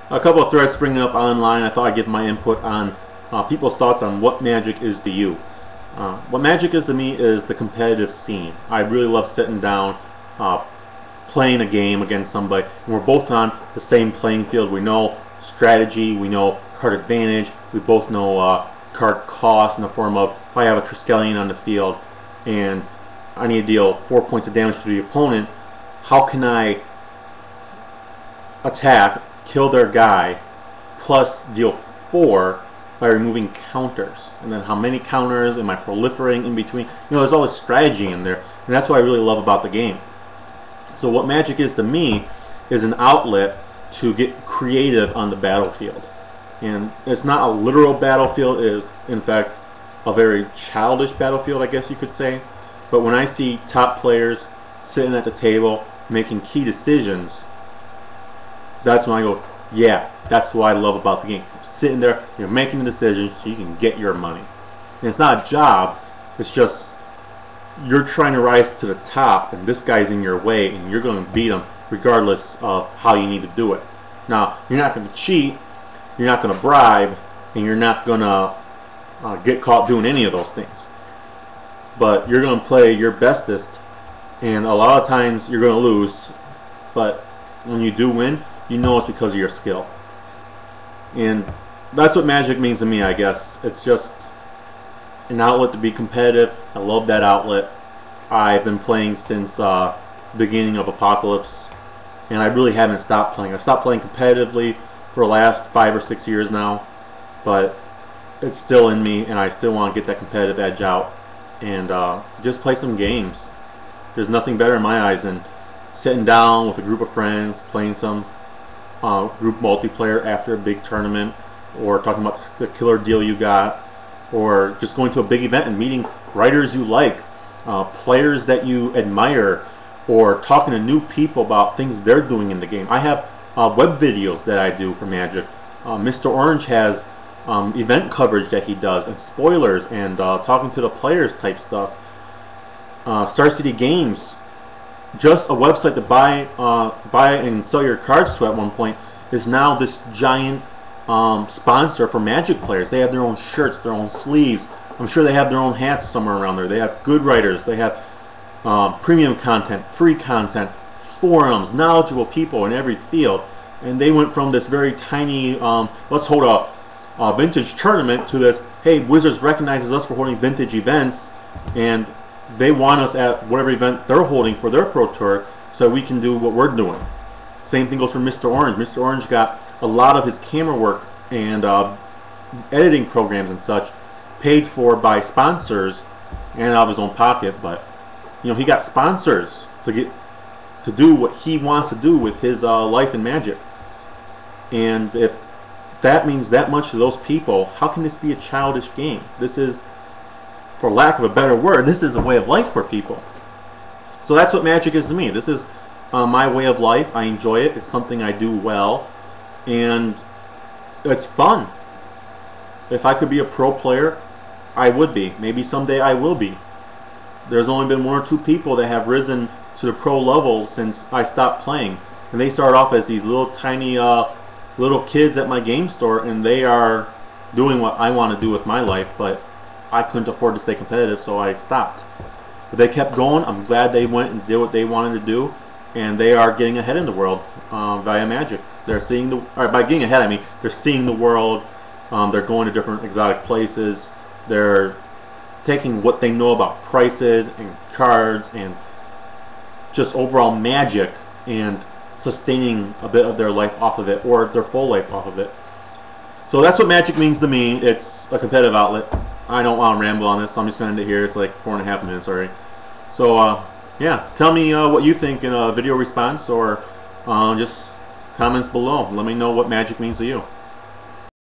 a couple of threads springing up online. I thought I'd give my input on people's thoughts on what Magic is to you. What Magic is to me is the competitive scene. I really love sitting down, playing a game against somebody, and we're both on the same playing field. We know strategy, we know card advantage, we both know card cost in the form of if I have a Triskelion on the field and I need to deal 4 points of damage to the opponent, how can I attack, kill their guy, plus deal 4 by removing counters? And then how many counters am I proliferating in between? There's all this strategy in there, and that's what I really love about the game. So what Magic is to me is an outlet to get creative on the battlefield. And it's not a literal battlefield, it is in fact a very childish battlefield, I guess you could say. But when I see top players sitting at the table making key decisions, that's when I go, yeah, that's what I love about the game. You're sitting there, you're making the decisions so you can get your money. And it's not a job, it's just you're trying to rise to the top and this guy's in your way and you're going to beat him regardless of how you need to do it. Now, you're not going to cheat, you're not going to bribe, and you're not going to get caught doing any of those things. But you're going to play your bestest, and a lot of times you're going to lose, but when you do win, you know it's because of your skill. And that's what Magic means to me, I guess. It's just an outlet to be competitive. I love that outlet. I've been playing since the beginning of Apocalypse, and I really haven't stopped playing. I've stopped playing competitively for the last 5 or 6 years now, but it's still in me, and I still want to get that competitive edge out and just play some games. There's nothing better in my eyes than sitting down with a group of friends, playing some group multiplayer after a big tournament, or talking about the killer deal you got, or just going to a big event and meeting writers you like, players that you admire, or talking to new people about things they're doing in the game. I have web videos that I do for Magic. Mr. Orange has event coverage that he does, and spoilers, and talking to the players type stuff. Star City Games, just a website to buy and sell your cards to at one point, is now this giant sponsor for Magic players. They have their own shirts, their own sleeves. I'm sure they have their own hats somewhere around there. They have good writers. They have premium content, free content, forums, knowledgeable people in every field. And they went from this very tiny, let's hold a vintage tournament, to this, hey, Wizards recognizes us for holding vintage events, and they want us at whatever event they're holding for their Pro Tour so we can do what we're doing. Same thing goes for Mr. Orange. Mr. Orange got a lot of his camera work and editing programs and such paid for by sponsors and out of his own pocket, but he got sponsors to do what he wants to do with his life in Magic. And if that means that much to those people, how can this be a childish game? This is, for lack of a better word, this is a way of life for people. So that's what Magic is to me. This is my way of life. I enjoy it. It's something I do well, and it's fun. If I could be a pro player, I would be. Maybe someday I will be. There's only been 1 or 2 people that have risen to the pro level since I stopped playing, and they started off as these little tiny little kids at my game store, and they are doing what I want to do with my life, but I couldn't afford to stay competitive, so I stopped. But they kept going. I'm glad they went and did what they wanted to do, and they are getting ahead in the world via Magic. They're seeing by getting ahead, I mean they're seeing the world. They're going to different exotic places. They're taking what they know about prices and cards and just overall Magic and sustaining a bit of their life off of it, or their full life off of it. So that's what Magic means to me. It's a competitive outlet. I don't want to ramble on this, so I'm just going to end it here. It's like 4.5 minutes already. So yeah, tell me what you think in a video response, or just comments below. Let me know what Magic means to you.